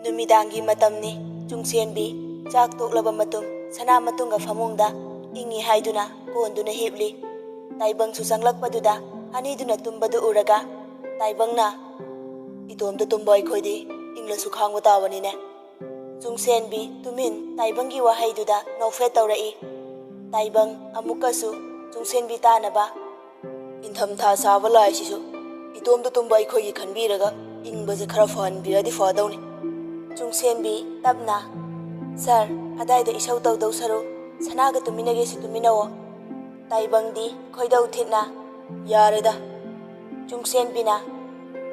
Numidangi matamni Chungsenbi chak toklaba matung sana matunga famungda ingi haiduna konduna hipli taibang susanglakpaduda aniduna tumbadu uraga taibangna itomda tumboy khoidi ingla sukhangwa tawanine Chungsenbi tumin taibangi wahaiduda nofre tawrai taibang amukasu Chungsenbi tanaba intham tha sawa lai sisu itomda tumboy khoyi khanbiraga ingbaje khara fan biradi fadawni Chungsenbi tabna Sir adaida isau tawdaw saru sanaga tuminage si tuminawo taibangdi khoidau thitna yareda Chungsenbi na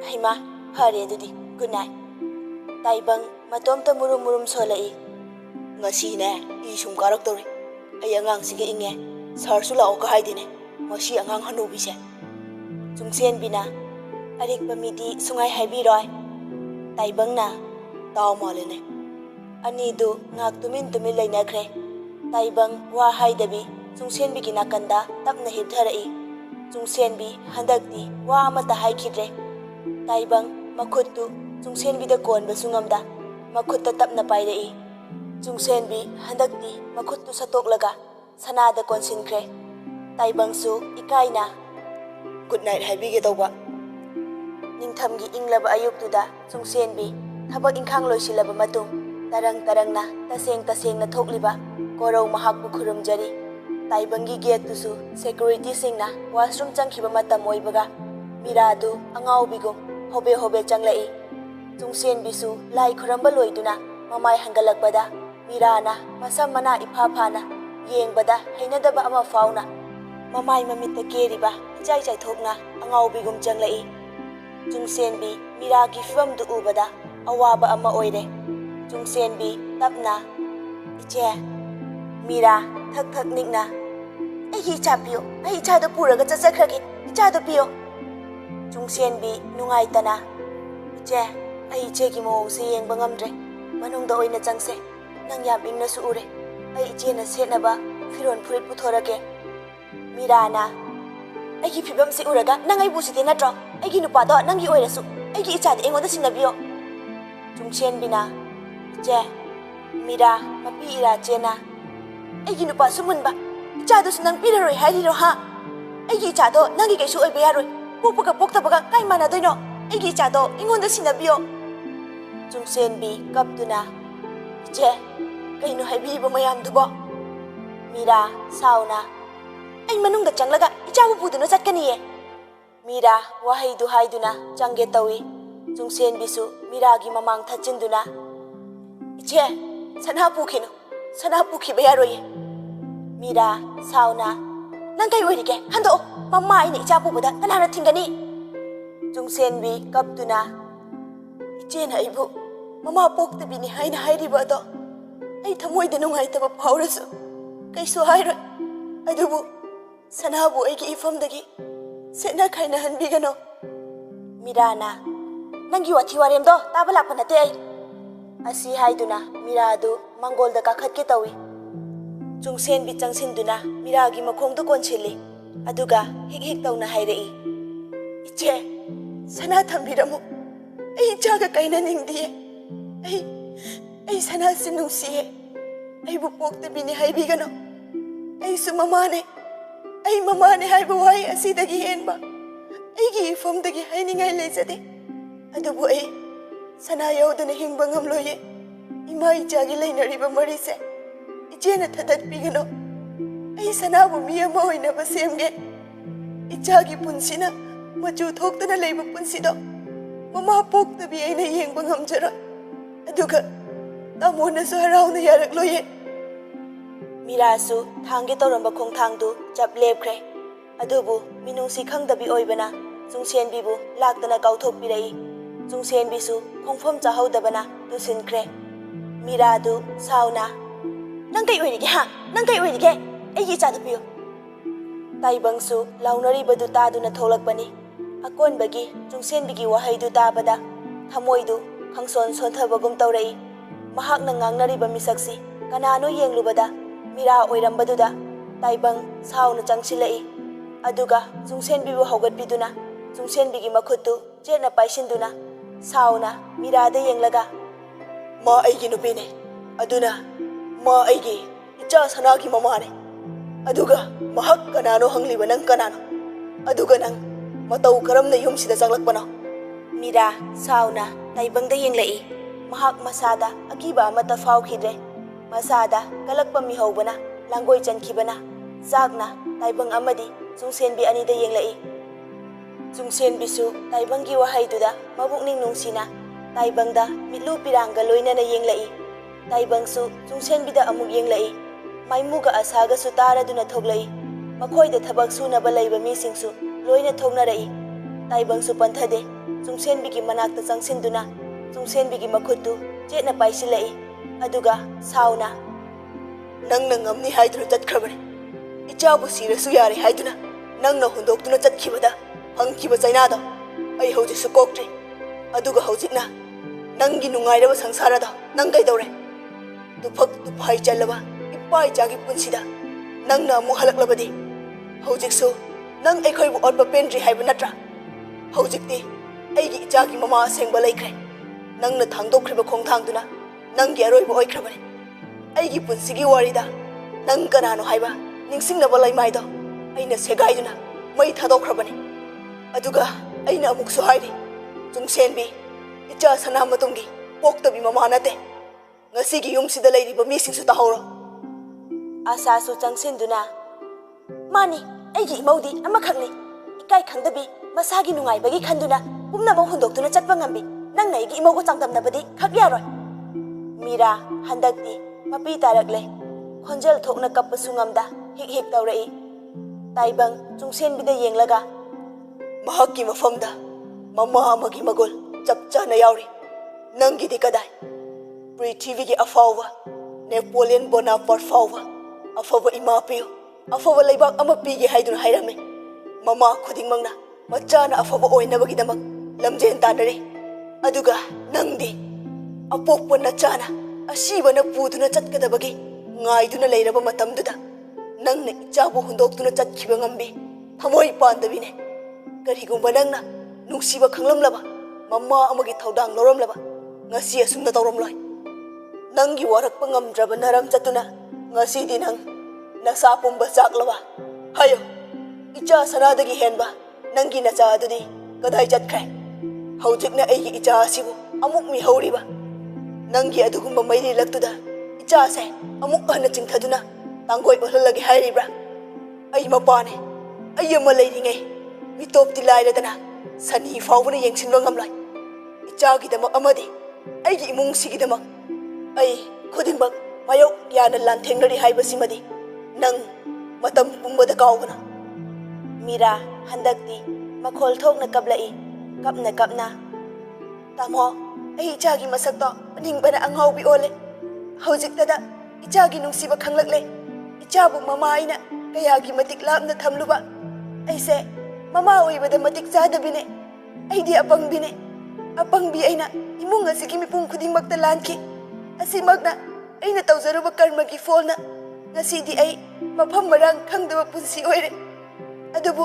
haima hare dudi good night taibang matomta murum murum solai ngasi ne isum karak tori ay angang sige inge sar su lao ka haidine masi angang hanubi se Chungsenbi na arik pamidi sungai haibiroi taibang na taw malene Anidu ngak tumin lainakre taibang wa haidabi Chungsenbi ki nakanda tapna hibtharai Chungsenbi handakti wa amata haikidre taibang makhuttu Chungsenbi da konba sungamda makhutta tapna pairai Chungsenbi handakti makhuttu satoklaga sanada konsinkre taibang su ikaina good night haibige tawba ningthamgi inglaba ayuktuda Chungsenbi thabak ingkhang loisilaba matung tarang na taseng na thokliba korau mahakbu khurumjari taibangi gate tusu security singna washroom changkhiba matam oibaga miradu angaubigum hobe changlai Chungsenbi su lai khuramba loiduna mamai hangalakbada mirana masam mana iphafana yengbada heinadaba ama fauna mamai mamitta keriba chai thokna angaubigum changlai Chungsenbi miragi fivamdu ubada awaba ama oire Chungsenbi tapna iche mira thak nikna ai icha piyo ai icha do puraga chachakhragi icha do piyo Chungsenbi nungaitana iche ai iche gi mong se yengba ngamdre manungda oina changse nang yam ingna su ure ai iche na senaba firon furit puthorage mirana ai gi phibam se uraga nang ai busite natro ai gi nupa do nang gi oirasu ai gi icha de engoda sinabiyo Chungsenbi na Je, mira, mapi ira jena. Egi nupa sumunba, ichado sunang piraroi hairiro ha. Egi ichado nangi kaisu oiba yaroi. Pokpaga poktabaga kai manadoino. Egi ichado ingonda sinabiyo. Chungsenbi kaptuna. Je, kaino haibiba mayamdubo. Mira, sauna. Ai manungda changlaga ichabu puduna chatkaniye. Mira, wahaidu haiduna changge tawi. Chungsenbi su miragi mamang thachinduna. Iche, sana pukino, sana puki bayaroye. Mira, sauna. Nang kay oirike, hando, mama ini icha pupuda, kanana tingani. Chungsenbi kaptuna. Iche na ibu, mama pokta bini haina hairiba to. Ay thamoy da nungai taba paurasu. Kay su hairo. Adubu, sana bu ay ki ifam dagi. Sena kaina hanbigano. Mirana. Nangi wati warem do, tabala panate ay. Asi haiduna miradu mangolda kakhatke tawi Chungsenbi changsinduna miragi makhongdu konchili aduga hik tawna hairei iche sana thambiramu ai jaga kaina ningdiye ai sana sinungsiye ai bu pokta bini haibigano ai su mamane haibu wai asidagi henba ai gi famdagi hainingai leizade adubu ai sana yauduna hingba ngamloye ima ichagi leinariba marise ichena thadatpigano ai sanabu mi ama oinaba semge ichagi punsina machu thoktana leiba punsido mama poktabi aina yengba ngamjara aduga tamonasu harauna yarakloye mirasu thangge tawramba khongthangdu chap lepkhre adubu minungsi khangdabi oibana Chungsenbi bu laktana kauthokpirai Chungsenbi su khongphom chahodabana tusinkre miradu sauna nang kai oirige ha nang kai oirige ai gi chadu piyo taibang su launari badu taduna tholakbani akonbagi Chungsenbi gi wahaidu tabada thamoidu khangson sonthabagum tawrai mahakna ngangnariba misaksi kanano yenglubada mira oirambaduda taibang sauna changsilai aduga Chungsenbi bu haugatpiduna Chungsenbi gi makhuttu jena paisinduna sauna mirada yenglaga मा अꯩगी नुपीने अदुना मा अꯩगी इचा सनागी ममाने अदुगा महक कनानो हंगलिबा नंग कनानो अदुगा नंग मतौ करमना युमसिदा चंगलकपनो मीरा साउना ताइबंगदा येंगलई महक मसादा अकीबा अमता फावखिद्रे मसादा कलकपा मिहौबना लांगोय चनखिबना जागना ताइबंग अमदी चुंगसेनबी अनिदा येंगलई चुंगसेनबीसु ताइबंगी वहाइदुदा मबुकनिंग नुंसिना ताइबंगदा मिलु पिरांगा लोइनना येंगलई ताइबंगसु चुंगसेनबीदा अमुक येंगलई माइमुगा असागासु तारादुना थोगलई मखोइदा थबक सुनबा लैबा मिसिंगसु लोइना थोगनरई ताइबंगसु पंथदे चुंगसेनबीगी मनाक्ता चंगसिनदुना चुंगसेनबीगी मखुतु चेतना पाइसिलई अदुगा साउना नंगना ngamni haiduna चटखरबने इचाबु सिरसु यारे हाइदुना नंगना हुंदोक्तुना चटखिबदा फंगखिबा चाइनादो अई हौजिसु कोक्ट्रि अदुगा हौजिकना नंगी नुंगाइरबा संसारदा नंग कैदौरे तुफक तुफाइ चलबा इपाइ चागी पुंसिदा नंगना अमु हलकलबदि हौजिकसु नंग एखोइबु ओटबा पेंड्रि हाइबा नत्रा हौजिकति अइगी इचागी ममा असेंगबा लैख्रे नंगना थांदोख्रिबा खोंथांदुना नंगी अरोइबा ओइख्रबने अइगी पुंसिगी वारिदा नंग कनानो हाइबा निंगसिंगनबा लैमाइदो अइना सेगाइदुना मै थादोख्रबने अदुगा अइना अमुकसु हाइरि चुंगसेनबी इचा सनामतुंगी पोक्तबी ममा नते ngasiगी युमसिदा लैरिबा मिसिंगसु ताहौरो आसासु चंगसिनदुना मानी अइगी इमौदी अमखंगनि इकाइ खंगदबी मसागी नुंगाइबगी खंदुना पुमनबो हुंदोक्तुना चटपा ngambi नंगना अइगी इमौगो चांगदमनबदी खक यारोय मीरा हंदक्ति मपी तारकले खोंजल थोकना कप्पसु ngamda हिक हिक तौरई ताइबंग चुंगसेनबीदा येंगलगा महक्की मफमदा ममा अमगी मगुल चपचाना याउरी नंगीदी कदाय पृथ्वीगी अफावबा नेपोलियन बोनापार्ट फावबा अफबा इमा पियो अफबा लैबाक अमा पीगे हाइदुना हाइरमे mama खुदिंगमंगना मचाना अफबा ओइनबगीदमक लमजेन तानरे अदुगा नंगदी अपोक्पा नचाना असीबना पुदुना चटकदबगी ngaiduna leiraba matamduda nangna ichabu hundoktuna chatkiba ngambi thamoi pandabine karigumba nangna nungsiba khanglamlaba mamma amagi thaudang loromlaba ngasi asumna tawromloi nangi warakpa ngamdraba naram chatuna ngasi di nang nasa pumba chaklaba hayo icha sanadagi henba nangi nacha adudi kadai chatkre haujikna aigi icha asibu amuk mi hauriba nangi adugumba mairi laktuda इचा से अमुक हन चिंथदुना तांगोय ओहललगे हाइरिब्रा अई मपाने अई अमा लैरिङै मितोपति लाइरदना Sunny फावबना येंसिनबा ngamloi इचागिदमक अमदि अईगी इमुंगसिगिदमक अई खुदिंबक मायोक याना लानथेंगनरि हाइबसिमदि नंग मतम पुंबदा कावगना मीरा हंदक्ति मखोल थोकना कबलई कपना कपना तामो अई इचागी मसक्तो निंगबना अंगावबि ओले हौजिकदा इचागी नुंसिबा खंगलकले इचाबु ममा आइना कयागी मतिक लापना थमलुबा ऐसे ममा ओइबदा मतिक चादबिने ऐदी अपंगबिने अपंगबि आइना इमुंग असिगी मिपुंग खुदिंगमक्ता लानखि असिमगना आइना तौजरुबा कर्मगी फोलना ngasiदी आई मफम मरांग खंगदबा पुंसी ओइरे अदुबु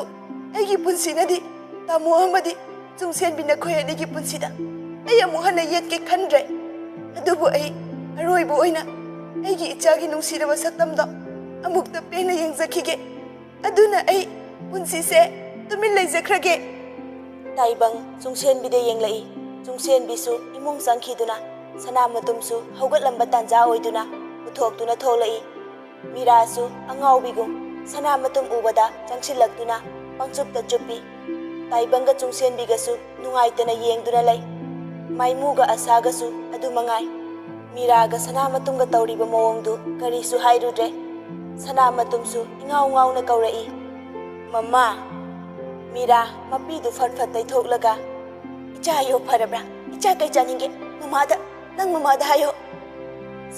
ऐगी पुंसीनदी तामो अमदी चुंगसेनबिना खोयनिगी पुंसीदा ऐ अमु हना येतके खनद्रे अदुबु ऐ अरोइबो ओइना ऐगी इचागी नुंसिरबा सक्तमदो अमुक्ता पेना येंगजखिगे अदुना ऐ पुंसीसे तुमिन लैजखरगे ताइबंग चुंगसेनबिदे येंगलई चुंगसेनबिसु इमुंग संखिदुना सनामतुमसु हौगतलंबा तांजा ओइदुना उथोक्तुना थोलई मीरासु अंगावबिगुम सनामतुम उबदा चंगसिलक्तुना पंगचुपता चुप्पी ताइबंगा चुंगसेनबिगसु नुंगाइतना येंगदुना लै माइमुगा असागसु अदु मंगाई मीरागा सनामतुमगा तौरिबा मवंगदु करिसु हाइरुद्रे सनामतुमसु इंगाव इंगावना कौरई मम्मा मीरा मपीदु फटफट तैथोकलगा इचा यो फरब्रा इचा कै चानिंगे ममादा नंग ममादा हायो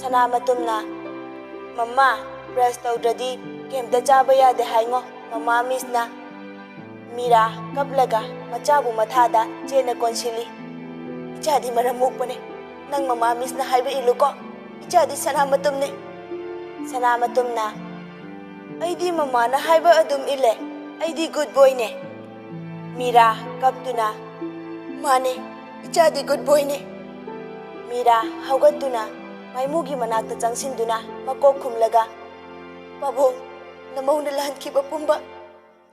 सनामतुमना मम्मा ब्रश तौद्रदी केमता चाबा यादे हाइंगो मम्मा मिसना मीरा कपलगा मचाबु मथादा चेना कोनसिली इचादी मरम मुकपने नंग ममा मिसना हाइबा इलुको इचादी सनामतुमने सनामतुमना ऐदी ममाना हाइबा अदुम इले ऐदी गुड बॉय ने मीरा कपतुना माने इचादी गुड बॉय ने ꯃꯤꯔꯥ ꯍꯧꯒꯠꯇꯨꯅ ꯃꯥꯏꯃꯨꯒꯤ ꯃꯅꯥꯛꯇ ꯆꯪꯁꯤꯟꯗꯨꯅ ꯃꯀꯣꯛ ꯈꯨꯝꯂꯒ ꯄꯥꯕꯨꯡ ꯅꯃꯧꯅ ꯂꯥꯟꯈꯤꯕ ꯄꯨꯝꯕ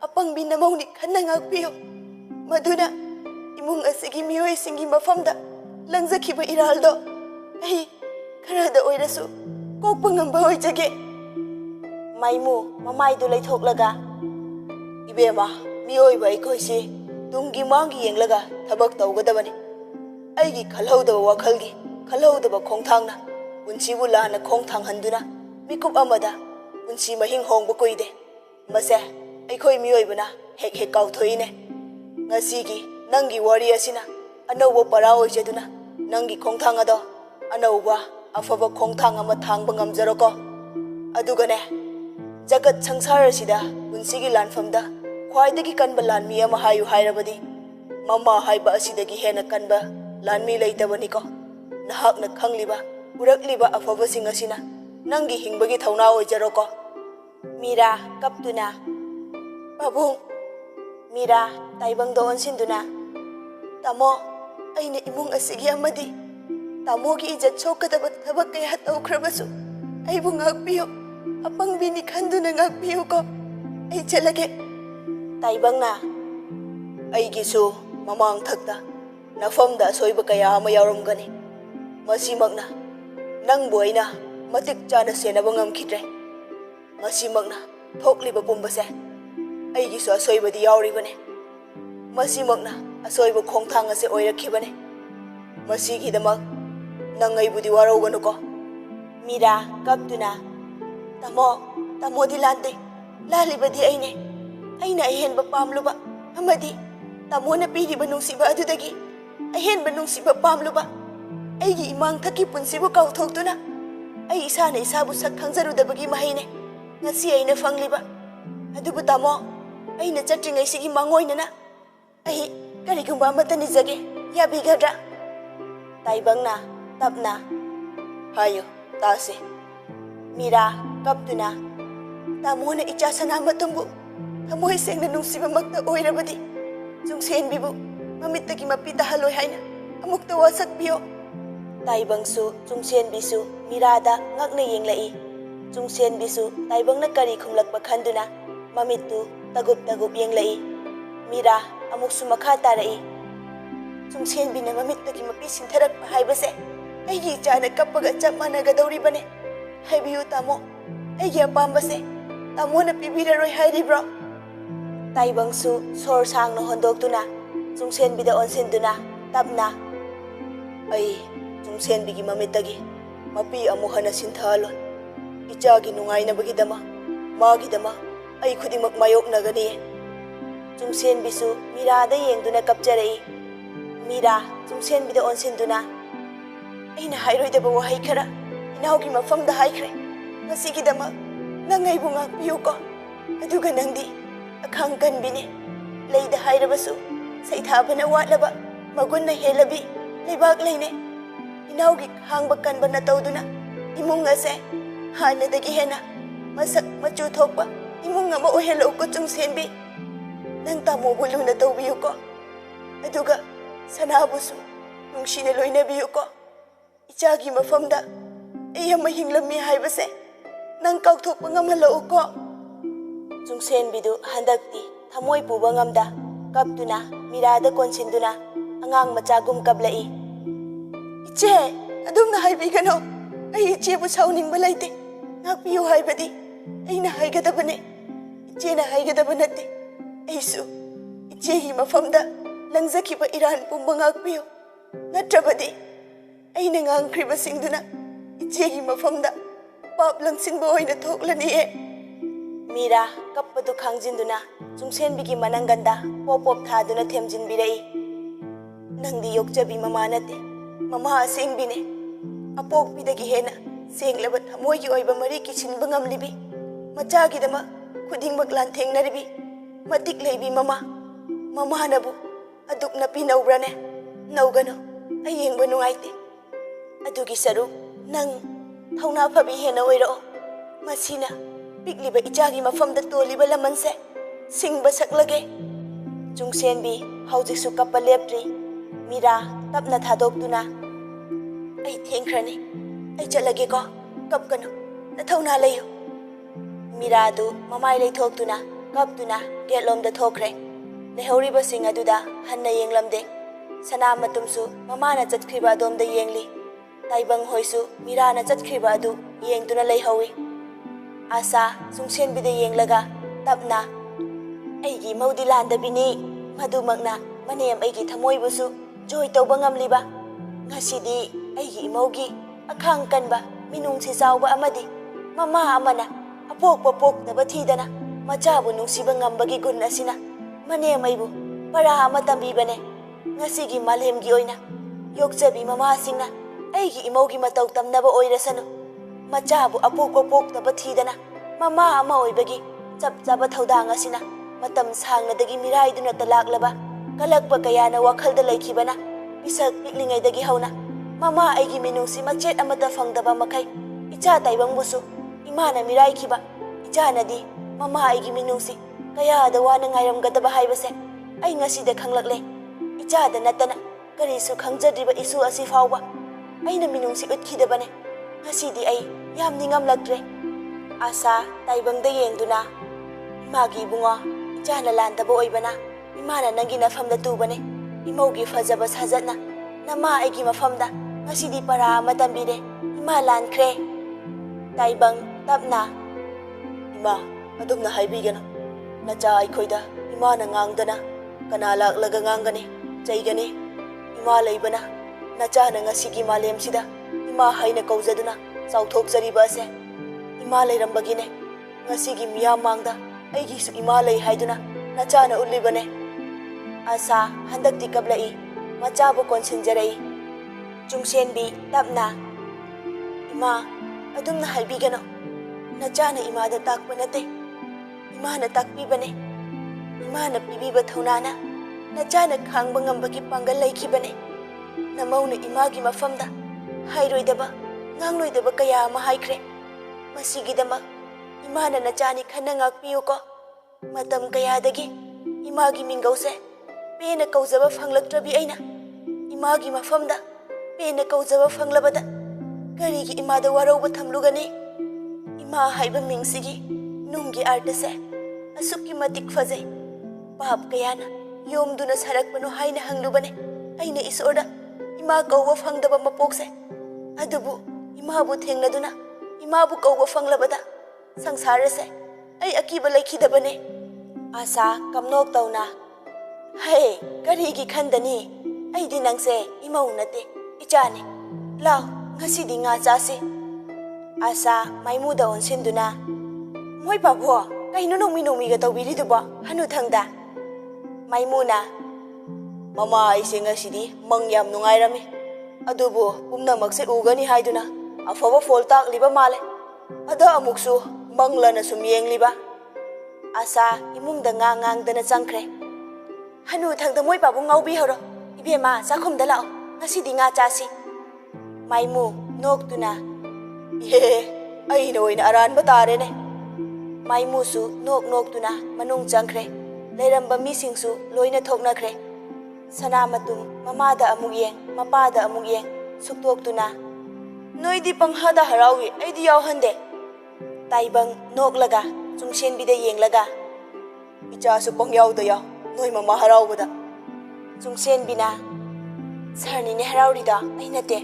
ꯑꯄꯪꯕꯤ ꯅꯃꯧꯅꯤ ꯈꯟꯅ ꯉꯥꯛꯄꯤꯌꯨ ꯃꯗꯨꯅ ꯏꯃꯨꯡ ꯑꯁꯤꯒꯤ ꯃꯤꯑꯣꯏꯁꯤꯡꯒꯤ ꯃꯐꯝꯗ ꯂꯪꯖꯈꯤꯕ ꯏꯔꯥꯜꯗꯣ ꯑꯩ ꯈꯔꯗ ꯑꯣꯏꯔꯁꯨ ꯀꯣꯛꯄ ꯉꯝꯕ ꯑꯣꯏꯖꯒꯦ ꯃꯥꯏꯃꯨ ꯃꯃꯥꯏꯗꯨ ꯂꯩꯊꯣꯛꯂꯒ 이베마 미오이바 이코이시 둥기 망기 ꯌꯦꯡꯂꯒ ꯊꯕꯛ ꯇꯧꯒꯗꯕꯅꯤ ꯑꯩꯒꯤ ꯈꯜꯍꯧꯗꯕ ꯋꯥꯈꯜꯒꯤ ꯈꯜꯍꯧꯗꯕ ꯈꯣꯡꯊꯥꯡꯅ ꯄꯨꯟꯁꯤꯕꯨ ꯂꯥꯟꯅ ꯈꯣꯡꯊꯥꯡꯍꯟꯗꯨꯅ ꯃꯤꯀꯨꯞ ꯑꯃꯗ ꯄꯨꯟꯁꯤ ꯃꯍꯤꯡ ꯍꯣꯡꯕ ꯀꯨꯏꯗꯦ ꯃꯁꯦ ꯑꯩꯈꯣꯏ ꯃꯤꯑꯣꯏꯕꯅ ꯍꯦꯛ ꯍꯦꯛ ꯀꯥꯎꯊꯣꯛꯏꯅꯦ ꯉꯁꯤꯒꯤ ꯅꯪꯒꯤ ꯋꯥꯔꯤ ꯑꯁꯤꯅ ꯑꯅꯧꯕ ꯄꯔꯥ ꯑꯣꯏꯖꯗꯨꯅ ꯅꯪꯒꯤ ꯈꯣꯡꯊꯥꯡ ꯑꯗꯣ ꯑꯅꯧꯕ ꯑꯐꯕ ꯈꯣꯡꯊꯥꯡ ꯑꯃ ꯊꯥꯡꯕ ꯉꯝꯖꯔꯣꯀꯣ ꯑꯗꯨꯒꯅꯦ ꯖꯒꯠ ꯁꯪꯁꯥꯔꯁꯤꯗ ꯄꯨꯟꯁꯤꯒꯤ ꯂꯥꯟꯐꯝꯗ ꯈ꯭ꯋꯥꯏꯗꯒꯤ ꯀꯟꯕ ꯂꯥꯟꯃꯤ ꯑꯃ ꯍꯥꯏꯌꯨ ꯍꯥꯏꯔꯕꯗꯤ ꯃꯃꯥ ꯍꯥꯏꯕ ꯑꯁꯤꯗꯒꯤ ꯍꯦꯟꯅ ꯀꯟꯕ ꯂꯥꯟꯃꯤ ꯂꯩꯇꯕꯅꯤꯀꯣ ꯅꯍꯥꯛꯅ ꯈꯪꯂꯤꯕ ꯎꯔꯛꯂꯤꯕ ꯑꯐꯕꯁꯤꯡ ꯑꯁꯤꯅ ꯅꯪꯒꯤ ꯍꯤꯡꯕꯒꯤ ꯊꯧꯅꯥ ꯑꯣꯏꯖꯔꯣꯀꯣ ꯃꯤꯔꯥ ꯀꯞꯇꯨꯅ ꯄꯥꯕꯨꯡ ꯃꯤꯔꯥ ꯇꯥꯏꯕꯪꯗ ꯑꯣꯟꯁꯤꯟꯗꯨꯅ ꯇꯥꯃꯣ ꯑꯩꯅ ꯏꯃꯨꯡ ꯑꯁꯤꯒꯤ ꯑꯃꯗꯤ ꯇꯥꯃꯣꯒꯤ ꯏꯖꯠ ꯁꯣꯛꯀꯗꯕ ꯊꯕꯛ ꯀꯌꯥ ꯇꯧꯈ꯭ꯔꯕꯁꯨ ꯑꯩꯕꯨ ꯉꯥꯛꯄꯤꯌꯨ ꯑꯄꯪꯕꯤꯅꯤ ꯈꯟꯗꯨꯅ ꯉꯥꯛꯄꯤꯌꯨꯀꯣ ꯑꯩ ꯆꯠꯂꯒꯦ ꯇꯥꯏꯕꯪꯅ ꯑꯩꯒꯤꯁꯨ ꯃꯃꯥꯡ ꯊꯛꯇ ꯅꯐꯝꯗ ꯑꯁꯣꯏꯕ ꯀꯌꯥ ꯑꯃ ꯌꯥꯎꯔꯝꯒꯅꯤ ꯃꯁꯤꯃꯛꯅ ꯅꯪꯕꯨ ꯑꯩꯅ ꯃꯇꯤꯛ ꯆꯥꯅ ꯁꯦꯟꯅꯕ ꯉꯝꯈꯤꯗ꯭ꯔꯦ ꯃꯁꯤꯃꯛꯅ ꯊꯣꯛꯂꯤꯕ ꯄꯨꯝꯕꯁꯦ ꯑꯩꯒꯤꯁꯨ ꯑꯁꯣꯏꯕꯗꯤ ꯌꯥꯎꯔꯤꯕꯅꯦ ꯃꯁꯤꯃꯛꯅ ꯑꯁꯣꯏꯕ ꯈꯣꯡꯊꯥꯡ ꯑꯁꯤ ꯑꯣꯏꯔꯛꯈꯤꯕꯅꯦ ꯃꯁꯤꯒꯤꯗꯃꯛ ꯅꯪ ꯑꯩꯕꯨꯗꯤ ꯋꯥꯔꯧꯒꯅꯨꯀꯣ ꯃꯤꯔꯥ ꯀꯞꯇꯨꯅ ꯇꯥꯃꯣꯗꯤ ꯂꯥꯟꯗꯦ ꯂꯥꯜꯂꯤꯕꯗꯤ ꯑꯩꯅ ꯑꯍꯦꯟꯕ ꯄꯥꯝꯂꯨꯕ ꯑꯃꯗꯤ ꯇꯥꯃꯣꯅ ꯄꯤꯔꯤꯕ ꯅꯨꯡꯁꯤꯕ ꯑꯗꯨꯗꯒꯤ ꯑꯍꯦꯟꯕ ꯅꯨꯡꯁꯤꯕ ꯄꯥꯝꯂꯨꯕ ꯑꯩꯒꯤ ꯏꯃꯥꯡꯊꯛꯀꯤ ꯄꯨꯟꯁꯤꯕꯨ ꯀꯥꯎꯊꯣꯛꯇꯨꯅ ꯑꯩ ꯏꯁꯥꯅ ꯏꯁꯥꯕꯨ ꯁꯛ ꯈꯪꯖꯔꯨꯗꯕꯒꯤ ꯃꯍꯩꯅꯦ ꯉꯁꯤ ꯑꯩꯅ ꯐꯪꯂꯤꯕ ꯑꯗꯨꯕꯨ ꯇꯥꯃꯣ ꯑꯩꯅ ꯆꯠꯇ꯭ꯔꯤꯉꯩꯁꯤꯒꯤ ꯃꯥꯡꯑꯣꯏꯅꯅ ꯑꯩ ꯀꯔꯤꯒꯨꯝꯕ ꯑꯃꯠꯇ ꯅꯤꯖꯒꯦ ꯌꯥꯕꯤꯒꯗ꯭ꯔꯥ ꯇꯥꯏꯕꯪꯅ ꯇꯞꯅ ꯍꯥꯏꯌꯨ ꯇꯥꯁꯦ ꯃꯤꯔꯥ ꯀꯞꯇꯨꯅ ꯇꯥꯃꯣꯅ ꯏꯆꯥ ꯁꯅꯥꯃꯇꯨꯝꯕꯨ ꯊꯃꯣꯏ ꯁꯦꯡꯅ ꯅꯨꯡꯁꯤꯕꯃꯛꯇ ꯑꯣꯏꯔꯕꯗꯤ ꯆꯨꯡꯁꯦꯟꯕꯤꯕꯨ ꯃꯃꯤꯠꯇꯒꯤ ꯃꯄꯤ ꯇꯥꯍꯜꯂꯣꯏ ꯍꯥꯏꯅ ꯑꯃꯨꯛꯇ ꯋꯥꯁꯛꯄꯤꯌꯣ ꯇꯥꯏꯕꯪꯁꯨ ꯆꯨꯡꯁꯦꯟꯕꯤꯁꯨ ꯃꯤꯔꯥꯗ ꯉꯛꯅ ꯌꯦꯡꯂꯛꯏ ꯆꯨꯡꯁꯦꯟꯕꯤꯁꯨ ꯇꯥꯏꯕꯪꯅ ꯀꯔꯤ ꯈꯨꯝꯂꯛꯄ ꯈꯟꯗꯨꯅ ꯃꯃꯤꯠꯇꯨ ꯇꯒꯨꯞ ꯇꯒꯨꯞ ꯌꯦꯡꯂꯛꯏ ꯃꯤꯔꯥ ꯑꯃꯨꯛꯁꯨ ꯃꯈꯥ ꯇꯥꯔꯛꯏ ꯆꯨꯡꯁꯦꯟꯕꯤꯅ ꯃꯃꯤꯠꯇꯒꯤ ꯃꯄꯤ ꯁꯤꯟꯊꯔꯛꯄ ꯍꯥꯏꯕꯁꯦ ꯑꯩꯒꯤ ꯏꯆꯥꯅ ꯀꯞꯄꯒ ꯆꯞ ꯃꯥꯟꯅꯒꯗꯧꯔꯤꯕꯅꯦ ꯍꯥꯏꯕꯤꯌꯨ ꯇꯥꯃꯣ ꯑꯩꯒꯤ ꯑꯄꯥꯝꯕꯁꯦ ꯇꯥꯃꯣꯅ ꯄꯤꯕꯤꯔꯔꯣꯏ ꯍꯥꯏꯔꯤꯕ꯭ꯔꯣ ꯇꯥꯏꯕꯪꯁꯨ ꯁꯣꯔ ꯁꯥꯡꯅ ꯍꯣꯟꯗꯣꯛꯇꯨꯅ ꯆꯨꯡꯁꯦꯟꯕꯤꯗ ꯑꯣꯟꯁꯤꯟꯗꯨꯅ ꯇꯞꯅ ꯑꯩ ꯆꯨꯡꯁꯦꯟꯕꯤꯒꯤ ꯃꯃꯤꯠꯇꯒꯤ ꯃꯄꯤ ꯑꯃꯨꯛ ꯍꯟꯅ ꯁꯤꯟꯊꯍꯜꯂꯣꯏ ꯏꯆꯥꯒꯤ ꯅꯨꯡꯉꯥꯏꯅꯕꯒꯤꯗꯃꯛ ꯃꯥꯒꯤꯗꯃꯛ ꯑꯩ ꯈꯨꯗꯤꯡꯃꯛ ꯃꯥꯌꯣꯛꯅꯒꯅꯤ ꯆꯨꯡꯁꯦꯟꯕꯤꯁꯨ ꯃꯤꯔꯥꯗ ꯌꯦꯡꯗꯨꯅ ꯀꯞꯆꯔꯛꯏ ꯃꯤꯔꯥ ꯆꯨꯡꯁꯦꯟꯕꯤꯗ ꯑꯣꯟꯁꯤꯟꯗꯨꯅ ꯑꯩꯅ ꯍꯥꯏꯔꯣꯏꯗꯕ ꯋꯥꯍꯩ ꯈꯔ ꯏꯅꯥꯎꯒꯤ ꯃꯐꯝꯗ ꯍꯥꯏꯈ꯭ꯔꯦ ꯃꯁꯤꯒꯤꯗꯃꯛ ꯅꯪ ꯑꯩꯕꯨ ꯉꯥꯛꯄꯤꯌꯨꯀꯣ ꯑꯗꯨꯒ ꯅꯪꯗꯤ ꯑꯈꯥꯡ ꯀꯟꯕꯤꯅꯤ ꯂꯩꯗ ꯍꯥꯏꯔꯕꯁꯨ ꯁꯩꯊꯥꯕꯅ ꯋꯥꯠꯂꯕ ꯃꯒꯨꯟꯅ ꯍꯦꯜꯂꯕꯤ ꯂꯩꯕꯥꯛ ꯂꯩꯅꯦ ꯏꯅꯥꯎꯒꯤ ꯈꯥꯡꯕ ꯀꯟꯕ ꯅꯇꯧꯗꯨꯅ ꯏꯃꯨꯡ ꯑꯁꯦ ꯍꯥꯟꯅꯗꯒꯤ ꯍꯦꯟꯅ ꯃꯁꯛ ꯃꯆꯨ ꯊꯣꯛꯄ ꯏꯃꯨꯡ ꯑꯃ ꯑꯣꯏꯍꯜꯂꯛꯎꯀꯣ ꯆꯨꯡꯁꯦꯟꯕꯤ ꯅꯪ ꯇꯥꯃꯣꯕꯨ ꯂꯨꯅ ꯇꯧꯕꯤꯌꯨꯀꯣ ꯑꯗꯨꯒ ꯁꯅꯥꯕꯨꯁꯨ ꯅꯨꯡꯁꯤꯅ ꯂꯣꯏꯅꯕꯤꯌꯨꯀꯣ ꯏꯆꯥꯒꯤ ꯃꯐꯝꯗ ꯑꯩ ꯑꯃ ꯍꯤꯡꯂꯝꯃꯤ ꯍꯥꯏꯕꯁꯦ ꯅꯪ ꯀꯥꯎꯊꯣꯛꯄ ꯉꯝꯍꯜꯂꯛꯎꯀꯣ ꯆꯨꯡꯁꯦꯟꯕꯤꯗꯨ ꯍꯟꯗꯛꯇꯤ ꯊꯃꯣꯏ ꯄꯨꯕ ꯉꯝꯗ ꯀꯞꯇꯨꯅ ꯃꯤꯔꯥꯗ ꯀꯣꯟꯁꯤꯟꯗꯨꯅ ꯑꯉꯥꯡ ꯃꯆꯥꯒꯨꯝ ꯀꯞꯂꯛꯏ ꯏꯆꯦ ꯑꯗꯨꯝꯅ ꯍꯥꯏꯕꯤꯒꯅꯣ ꯑꯩ ꯏꯆꯦꯕꯨ ꯁꯥꯎꯅꯤꯡꯕ ꯂꯩꯇꯦ ꯉꯥꯛꯄꯤꯌꯨ ꯍꯥꯏꯕꯗꯤ ꯑꯩꯅ ꯍꯥꯏꯒꯗꯕꯅꯦ ꯏꯆꯦꯅ ꯍꯥꯏꯒꯗꯕ ꯅꯠꯇꯦ ꯑꯩꯁꯨ ꯏꯆꯦꯒꯤ ꯃꯐꯝꯗ ꯂꯪꯖꯈꯤꯕ ꯏꯔꯥꯟ ꯄꯨꯝꯕ ꯉꯥꯛꯄꯤꯌꯨ ꯅꯠꯇ꯭ꯔꯕꯗꯤ ꯑꯩꯅ ꯉꯥꯡꯈ꯭ꯔꯤꯕꯁꯤꯡꯗꯨꯅ ꯏꯆꯦꯒꯤ ꯃꯐꯝꯗ ꯄꯥꯞ ꯂꯪꯁꯤꯟꯕ ꯑꯣꯏꯅ ꯊꯣꯛꯂꯅꯤꯌꯦ ꯃꯤꯔꯥ ꯀꯞꯄꯗꯨ ꯈꯥꯡꯖꯤꯟꯗꯨꯅ ꯆꯨꯡꯁꯦꯟꯕꯤꯒꯤ ꯃꯅꯪꯒꯟꯗ ꯄꯣꯞ ꯄꯣꯞ ꯊꯥꯗꯨꯅ ꯊꯦꯝꯖꯤꯟꯕꯤꯔꯛꯏ ꯅꯪꯗꯤ ꯌꯣꯛꯆꯕꯤ ꯃꯃꯥ ꯅꯠꯇꯦ ꯃꯃꯥ ꯑꯁꯦꯡꯕꯤꯅꯦ ꯑꯄꯣꯛꯄꯤꯗꯒꯤ ꯍꯦꯟꯅ ꯁꯦꯡꯂꯕ ꯊꯃꯣꯏꯒꯤ ꯑꯣꯏꯕ ꯃꯔꯤ ꯀꯤꯁꯤꯟꯕ ꯉꯝꯂꯤꯕꯤ ꯃꯆꯥꯒꯤꯗꯃꯛ ꯈꯨꯗꯤꯡꯃꯛ ꯂꯥꯟꯊꯦꯡꯅꯔꯤꯕꯤ ꯃꯇꯤꯛ ꯂꯩꯕꯤ ꯃꯃꯥꯅꯕꯨ ꯑꯗꯨꯛ ꯅꯄꯤ ꯅꯧꯕ꯭ꯔꯅꯦ ꯅꯧꯒꯅꯨ ꯑꯩ ꯌꯦꯡꯕ ꯅꯨꯡꯉꯥꯏꯇꯦ ꯑꯗꯨꯒꯤ ꯁꯔꯨꯛ ꯅꯪ ꯊꯧꯅꯥ ꯐꯕꯤ ꯍꯦꯟꯅ ꯑꯣꯏꯔꯛꯑꯣ ꯃꯁꯤꯅ ꯄꯤꯛꯂꯤꯕ ꯏꯆꯥꯒꯤ ꯃꯐꯝꯗ ꯇꯣꯜꯂꯤꯕ ꯂꯃꯟꯁꯦ ꯁꯤꯡꯕ ꯁꯛꯂꯒꯦ ꯆꯨꯡꯁꯦꯟꯕꯤ ꯍꯧꯖꯤꯛꯁꯨ ꯀꯞꯄ ꯂꯦꯞꯇ꯭ꯔꯤ ꯃꯤꯔꯥ ꯇꯞꯅ ꯊꯥꯗꯣꯛꯇꯨꯅ Ai thengkrani. Ai chatlageko. Kapkanu. Nathawna layo. Miradu mamai leithokutuna kaptuna getlomda thokre. Lehoribasing aduda hanna yenglamde. Sana matumsu mamana chatkriba adomda yengli. Taibang hoisu Mirana chatkriba adu yengduna leihawi. Asa sungsenbida yenglaga tapna. Aigi maudi landabini madumakna manem aigi thamoibusu joy tawba ngamliba. Ngasidi aigi imaugi akhang kanba minungsi chawba amadi mama amana apokpa poknaba thidana machabu nungsiba ngambagi gun asina manem aibu para ama tambibane. Ngasigi malemgi oina yokjabi mamasingna aigi imaugi matau tamnaba oirasanu machabu apokpa poknaba thidana mama ama oibagi chap chaba thaudang asina matam sangnadagi miraiduna talaklaba kalakba kayana wakhalda laikhibana pisak piklingaidagi hauna mama aigi minungsi machet amata fangdaba makai icha taibangbusu imana miraikhiba ichanadi mama aigi minungsi kayada wana ngairamgadaba haibase ai ngasida khanglakle ichada natana karisu khangjadriba isu asi fawba aina minungsi utkidabane ngasidi ai yamni ngamlaktre. Asa taibangda yengduna magi bunga ichana landaba oibana imana nangi nafamda tubane imaugi fajaba sajatna nama aigi mafamda ngasidi para ama tambire ima lankre. Taibang tapna ima adumna haibigana nacha aikoida imana ngangdana kana laklaga ngangani chaigani ima leibana nachana ngasigi malemsida ima haina kaujaduna chauthokjariba ase ima leirambagine ngasigi miyam mangda aigisu ima lei haiduna nachana ulibane. Asa handakti kablai machabu konsinjarai. Chungsenbi tapna ima adumna haibigano nachana imada takpa nate imana takpibane imana pibiba thaunana nachana khangba ngambagi pangal laikhibane. Namauna imagi mafamda hairoidaba ngangloidaba kaya ama haikre. Masigidamak imana nachani khana ngakpiyuko matam kayadagi imagi mingause pena kaujaba fanglaktrabi aina imagi mafamda pena kaujaba fanglabada karigi imada warauba thamlugani. Ima haiba mingsigi nungi artase asukki matik fazai pap kayana yomduna sarakpano haina hanglubane aina isorda ima kauba fangdaba mapokse adubu imabu thengnaduna imabu kauba fanglabada sangsarase ai akiba laikhidabane. Asa kamnok tauna hey karigi khandani aidi nangse imau nate ichani law ngasidi nga chasi. Asa maimuda onsinduna moi babo kaino nongmi ga tawbiriduba hanu thangda. Maimuna mama aise ngasidi mangyam nungairami adubu pumnamakse ugani haiduna afaba fol takliba male ada amuksu manglana sum yengliba. Asa imungda ngangdana changkre. Hanu thangda moi babu ngaubi horo ibema chakhumda lao ngasidi nga chasi. Maimu noktuna ye aina oina aranba tarene. Maimusu noktuna manung changkre. Leiramba misingsu loina thoknakre. Sanamatum mamada amuk yeng mapada amuk yeng suktoktuna noidi panghada harawi aidi yawhande. Taibang noklaga chungsenbida yenglaga ichasu pangyawda yaw noi mama harawbada. Chungsenbina sarnine harawrida ainate.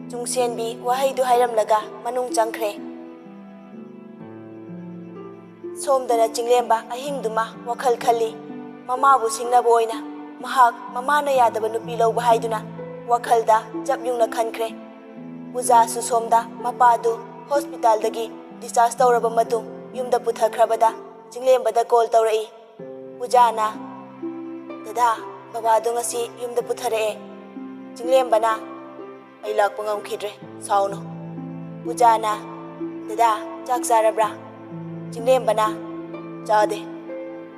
Chungsenbi wahaidu hairamlaga manung changkre. Somdana chinglemba ahingduma wakhal khali mamabu singnaba oina mahak mamana yadaba nupi lawba haiduna wakhalda japyungna khankre. Pujasu somda mapadu hospital dagi discharge tawraba matung yumda puthakhrabada chinglembada call tawrai. Pujana dada babadu ngasi yumda putharae. Chinglembana ai lakpa ngamkhidre sauno. Pujana dada chak charabra. Chinglembana chade.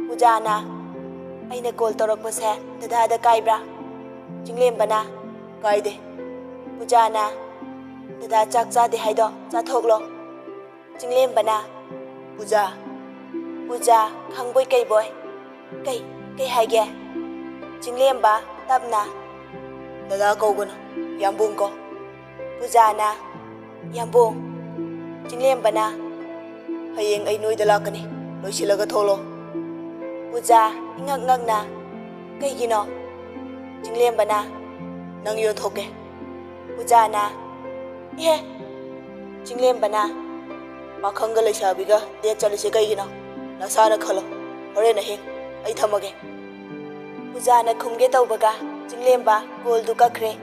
Pujana aina call tawrakpase dada da kaibra. Chinglembana kaide. Pujana dada chak chade haido chathoklo. Chinglembana puja khangboy kai boy kai haige. Chinglemba tapna dada koguna yambung ko Pujana, Yambong, Jinglembana, Hayeng ay noy dalakani, loy silaga tholo. Puja, ingak na, kay gino, Jinglembana, nang yon thoke. Pujana, ihe, Jinglembana, Pakhanga Leshabiga, de Chalise Gaina, Nasana Kalo, Horena Hing, ay thamage. Pujana khumge tawbaga, Jinglemba, Gol du kakre,